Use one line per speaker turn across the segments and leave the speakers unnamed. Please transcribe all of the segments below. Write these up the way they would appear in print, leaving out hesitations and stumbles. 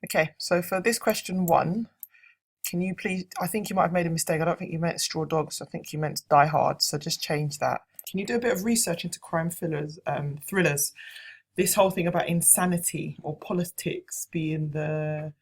Okay, so for this question one, can you please, I think you might have made a mistake. I don't think you meant Straw Dogs. I think you meant Die Hard. So just change that. Can you do a bit of research into crime thrillers? This whole thing about insanity or politics being the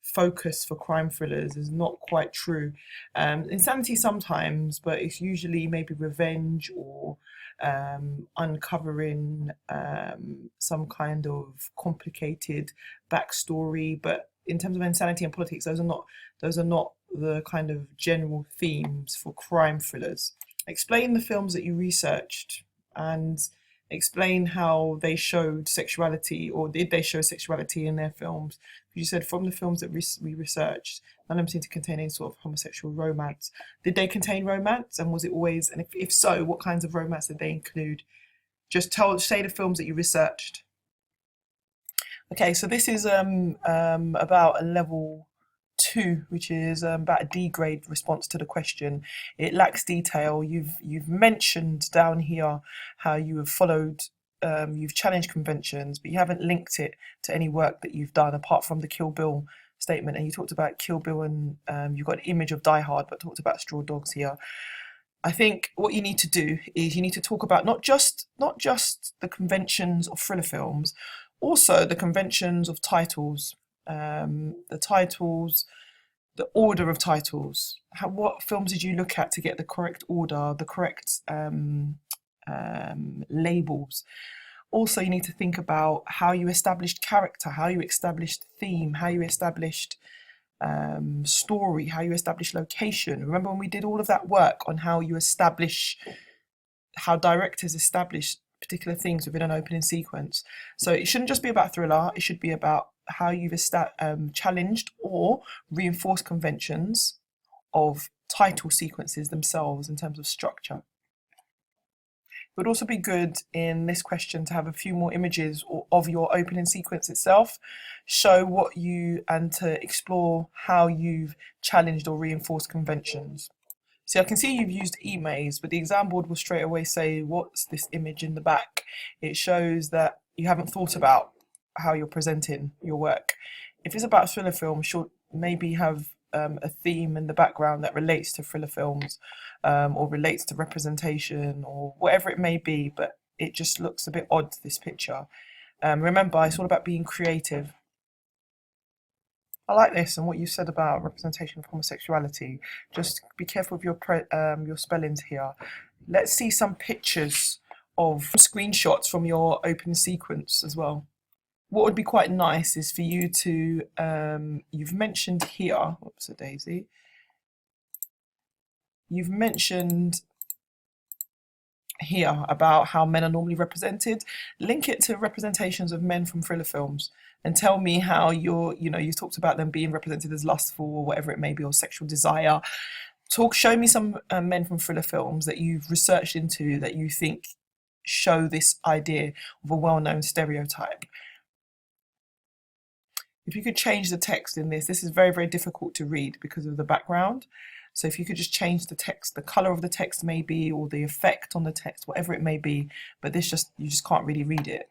focus for crime thrillers is not quite true. Insanity sometimes, but it's usually maybe revenge or uncovering some kind of complicated backstory. But in terms of insanity and politics, those are not the kind of general themes for crime thrillers. Explain the films that you researched and explain how they showed sexuality, or did they show sexuality in their films. You said from the films that we researched, none of them seem to contain any sort of homosexual romance. Did they contain romance, and was it always, and if so, what kinds of romance did they include? Just say the films that you researched. Okay, so this is about a level two, which is about a D grade response to the question. It lacks detail. You've mentioned down here how you have followed, you've challenged conventions, but you haven't linked it to any work that you've done apart from the Kill Bill statement. And you talked about Kill Bill, and you've got an image of Die Hard, but talked about Straw Dogs here. I think what you need to do is you need to talk about not just the conventions of thriller films, also the conventions of titles, the titles, the order of titles. What films did you look at to get the correct order, the correct labels? Also, you need to think about how you established character, how you established theme, how you established story, how you establish location. Remember when we did all of that work on how you establish, how directors establish particular things within an opening sequence. So it shouldn't just be about thriller, it should be about how you've challenged or reinforced conventions of title sequences themselves in terms of structure. It would also be good in this question to have a few more images of your opening sequence itself, show what you, and to explore how you've challenged or reinforced conventions. See, I can see you've used e-maze, but the exam board will straight away say, what's this image in the back? It shows that you haven't thought about how you're presenting your work. If it's about thriller films, maybe have a theme in the background that relates to thriller films, or relates to representation or whatever it may be, but it just looks a bit odd, this picture. Remember, it's all about being creative. I like this and what you said about representation of homosexuality. Just be careful with your spellings here. Let's see some pictures of screenshots from your open sequence as well. What would be quite nice is for you to, you've mentioned here, whoops a daisy, you've mentioned here about how men are normally represented. Link it to representations of men from thriller films and tell me how you talked about them being represented as lustful or whatever it may be, or sexual desire. Show me some men from thriller films that you've researched into that you think show this idea of a well-known stereotype. If you could change the text in this is very, very difficult to read because of the background. So if you could just change the text, the color of the text maybe, or the effect on the text, whatever it may be, but you just can't really read it.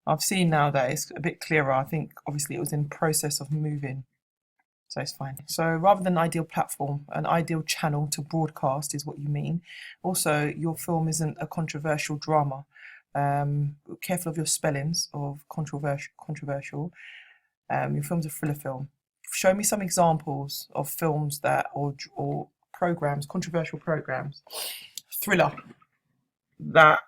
I've seen now that it's a bit clearer. I think obviously it was in process of moving, so it's fine. So rather than ideal platform, an ideal channel to broadcast is what you mean. Also, your film isn't a controversial drama. Careful of your spellings of controversial. Your film's a thriller film. Show me some examples of films that, or programs, controversial programs, thriller, that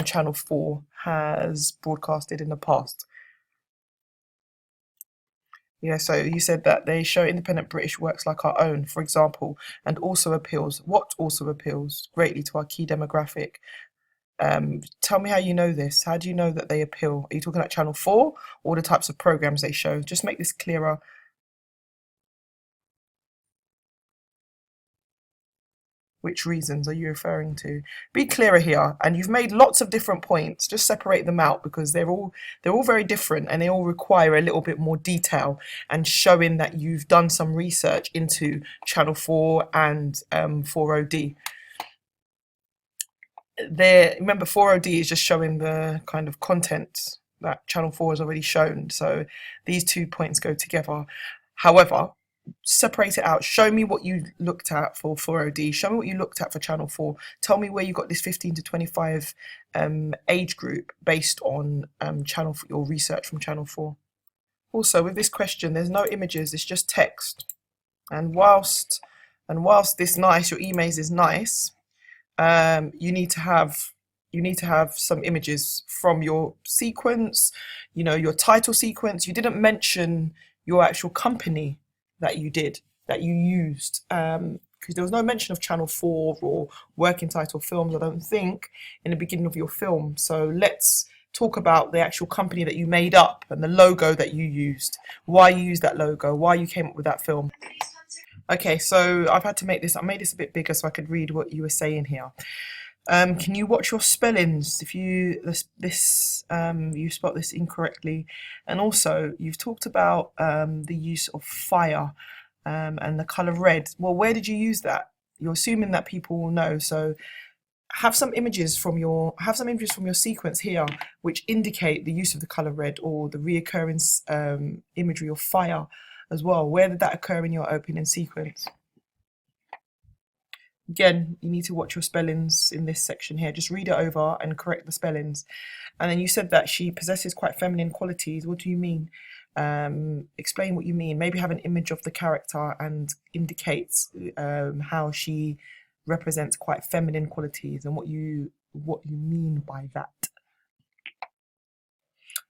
Channel 4 has broadcasted in the past. Yeah, so you said that they show independent British works like our own, for example, and also appeals. What also appeals greatly to our key demographic? Tell me how you know this. How do you know that they appeal? Are you talking about Channel 4 or the types of programs they show? Just make this clearer. Which reasons are you referring to? Be clearer here. And you've made lots of different points. Just separate them out because they're all very different and they all require a little bit more detail and showing that you've done some research into Channel 4 and 4OD. Remember 4OD is just showing the kind of content that Channel 4 has already shown. So these 2 points go together. However, separate it out. Show me what you looked at for 4OD. Show me what you looked at for Channel 4. Tell me where you got this 15 to 25 age group based on your research from Channel 4. Also, with this question, there's no images, it's just text. And whilst this nice, your emails is nice, you need to have some images from your sequence, your title sequence. You didn't mention your actual company that you used, because there was no mention of Channel 4 or Working Title Films, I don't think, in the beginning of your film. So let's talk about the actual company that you made up and the logo that you used, why you used that logo, why you came up with that film. Okay, so I made this a bit bigger so I could read what you were saying here. Can you watch your spellings if you spot this incorrectly? And also, you've talked about the use of fire and the color red. Well, where did you use that? You're assuming that people will know, so have some images from your sequence here which indicate the use of the color red or the reoccurring imagery of fire as well. Where did that occur in your opening sequence? Again, you need to watch your spellings in this section here. Just read it over and correct the spellings. And then you said that she possesses quite feminine qualities. What do you mean? Explain what you mean. Maybe have an image of the character and indicates how she represents quite feminine qualities and what you mean by that.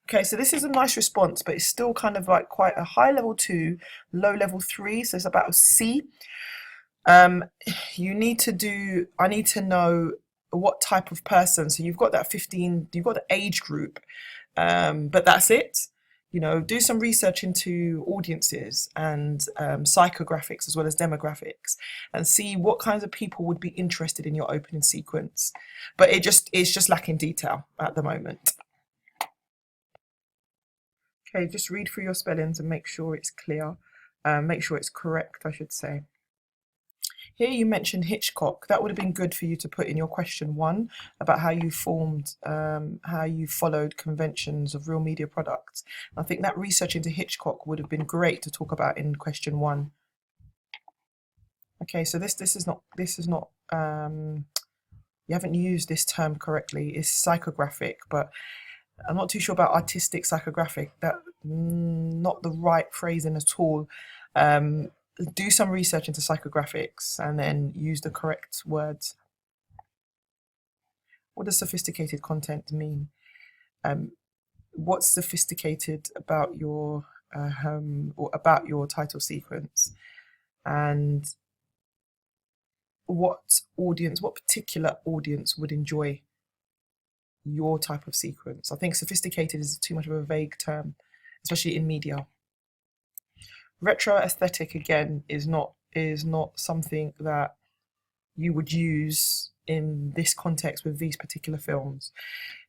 Okay, so this is a nice response, but it's still kind of like quite a high level 2, low level 3, so it's about a C. I need to know what type of person. So you've got that 15, you've got the age group, but that's it. Do some research into audiences and psychographics as well as demographics, and see what kinds of people would be interested in your opening sequence. But it's just lacking detail at the moment. Okay, just read through your spellings and make sure it's clear. Make sure it's correct, I should say. Here you mentioned Hitchcock. That would have been good for you to put in your question 1 about how you followed conventions of real media products. I think that research into Hitchcock would have been great to talk about in question 1. Okay, so this is not you haven't used this term correctly. It's psychographic, but I'm not too sure about artistic psychographic. That not the right phrasing at all. Do some research into psychographics and then use the correct words. What does sophisticated content mean? What's sophisticated about your title sequence, and what particular audience would enjoy your type of sequence? I think sophisticated is too much of a vague term, especially in media. Retro aesthetic again is not something that you would use in this context with these particular films.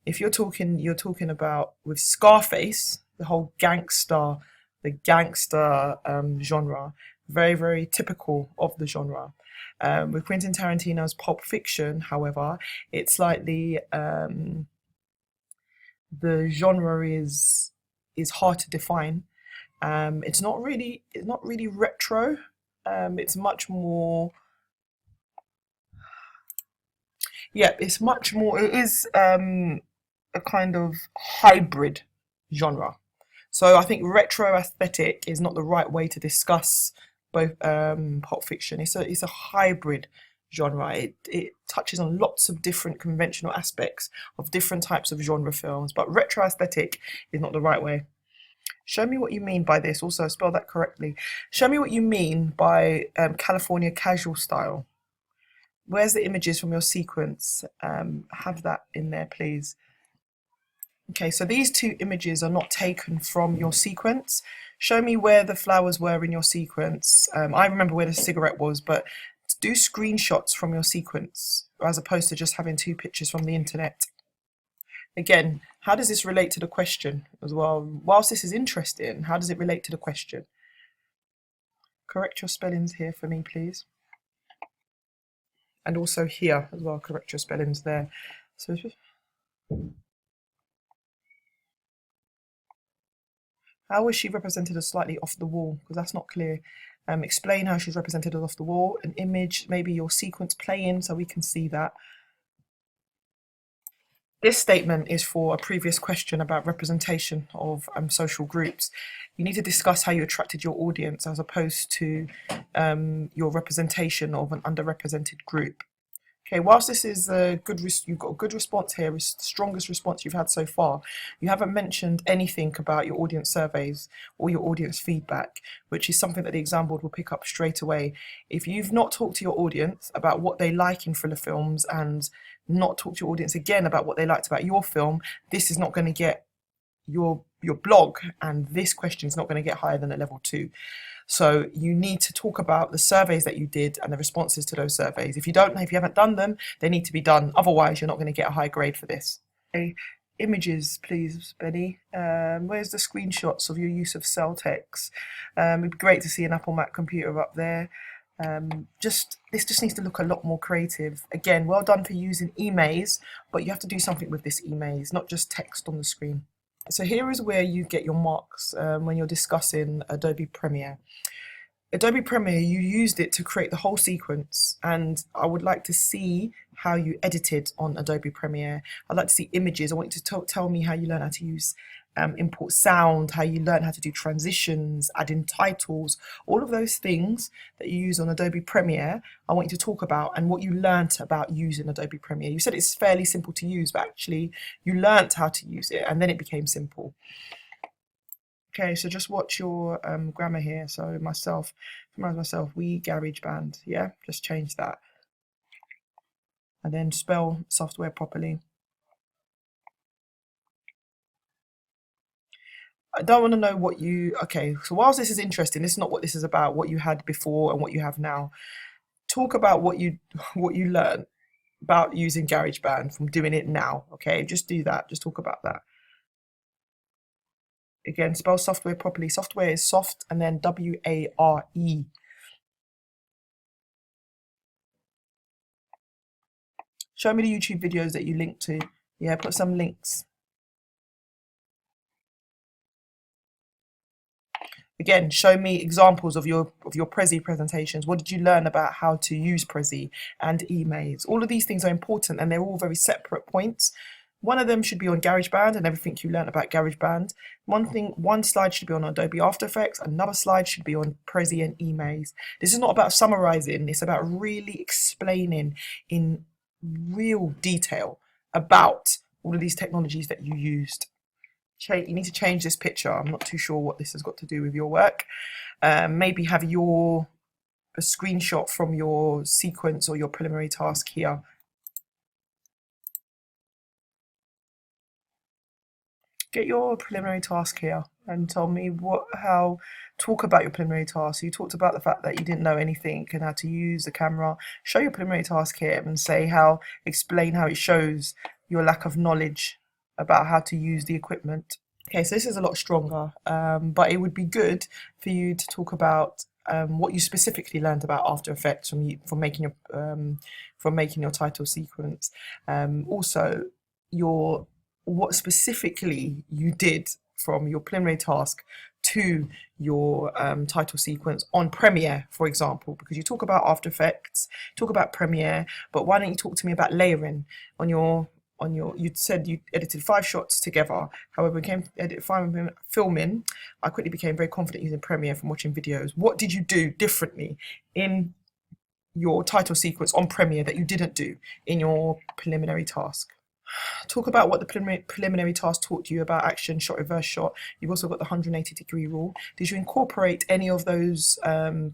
If you're talking about with Scarface, the whole gangster genre, very, very typical of the genre. With Quentin Tarantino's Pulp Fiction, however, it's slightly the genre is hard to define. It's not really retro. It's much more. Yeah, it's much more. It is a kind of hybrid genre. So I think retro aesthetic is not the right way to discuss both Pulp Fiction. It's a hybrid genre. It touches on lots of different conventional aspects of different types of genre films, but retro aesthetic is not the right way. Show me what you mean by this. Also, spell that correctly. Show me what you mean by California casual style. Where's the images from your sequence? Have that in there, please. Okay, so these 2 images are not taken from your sequence. Show me where the flowers were in your sequence. I remember where the cigarette was, but do screenshots from your sequence as opposed to just having 2 pictures from the internet. Again, how does this relate to the question as well? Whilst this is interesting, how does it relate to the question? Correct your spellings here for me, please. And also here as well, correct your spellings there. So How was she represented as slightly off the wall? Because that's not clear. Explain how she's represented as off the wall. An image, maybe your sequence playing so we can see that. This statement is for a previous question about representation of social groups. You need to discuss how you attracted your audience as opposed to your representation of an underrepresented group. Okay, whilst this is a good, you've got a good response here, it's the strongest response you've had so far. You haven't mentioned anything about your audience surveys or your audience feedback, which is something that the exam board will pick up straight away. If you've not talked to your audience about what they like in thriller films and not talked to your audience again about what they liked about your film, this is not going to get your blog, and this question is not going to get higher than a level 2. So you need to talk about the surveys that you did and the responses to those surveys. If you haven't done them, they need to be done. Otherwise, you're not going to get a high grade for this. Okay. Images, please, Benny. Where's the screenshots of your use of Celtx? It'd be great to see an Apple Mac computer up there. This just needs to look a lot more creative. Again, well done for using eMaze, but you have to do something with this eMaze, not just text on the screen. So here is where you get your marks when you're discussing Adobe Premiere. Adobe Premiere, you used it to create the whole sequence, and I would like to see how you edited on Adobe Premiere. I'd like to see images. I want you to tell me how you learn how to use import sound, how you learn how to do transitions, add in titles, all of those things that you use on Adobe Premiere. I want you to talk about and what you learnt about using Adobe Premiere. You said it's fairly simple to use, but actually you learnt how to use it and then it became simple. Okay, so just watch your grammar here. So myself, we GarageBand, yeah? Just change that. And then spell software properly. I don't want to know what you, okay, so whilst this is interesting, this is not what this is about, what you had before and what you have now. Talk about what you learned about using GarageBand from doing it now, okay? Just do that, just talk about that. Again, spell software properly. Software is soft and then W-A-R-E. Show me the YouTube videos that you linked to. Yeah, put some links. Again, show me examples of your Prezi presentations. What did you learn about how to use Prezi and eMaze? All of these things are important and they're all very separate points. One of them should be on GarageBand and everything you learned about GarageBand. One slide should be on Adobe After Effects, another slide should be on Prezi and eMaze. This is not about summarizing, it's about really explaining in real detail about all of these technologies that you used. You need to change this picture. I'm not too sure what this has got to do with your work. Maybe have a screenshot from your sequence or your preliminary task here. Get your preliminary task here and tell me talk about your preliminary task. You talked about the fact that you didn't know anything and how to use the camera. Show your preliminary task here and explain how it shows your lack of knowledge about how to use the equipment. Okay, so this is a lot stronger, but it would be good for you to talk about what you specifically learned about After Effects from making your title sequence. Also, what specifically you did from your preliminary task to your title sequence on Premiere, for example, because you talk about After Effects, talk about Premiere, but why don't you talk to me about layering you said you edited 5 shots together. However, when it came to edit filming, I quickly became very confident using Premiere from watching videos. What did you do differently in your title sequence on Premiere that you didn't do in your preliminary task? Talk about what the preliminary task taught you about action, shot, reverse shot. You've also got the 180-degree rule. Did you incorporate any of those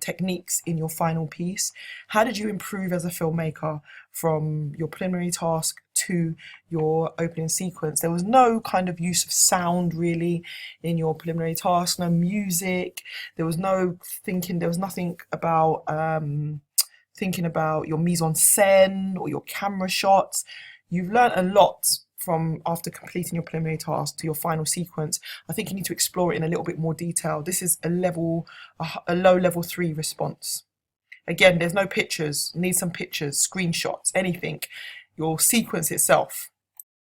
techniques in your final piece? How did you improve as a filmmaker from your preliminary task to your opening sequence? There was no kind of use of sound really in your preliminary task, no music. There was no thinking, there was nothing about thinking about your mise en scène or your camera shots. You've learned a lot from after completing your preliminary task to your final sequence. I think you need to explore it in a little bit more detail. This is a low level 3 response. Again, there's no pictures, need some pictures, screenshots, anything. Your sequence itself.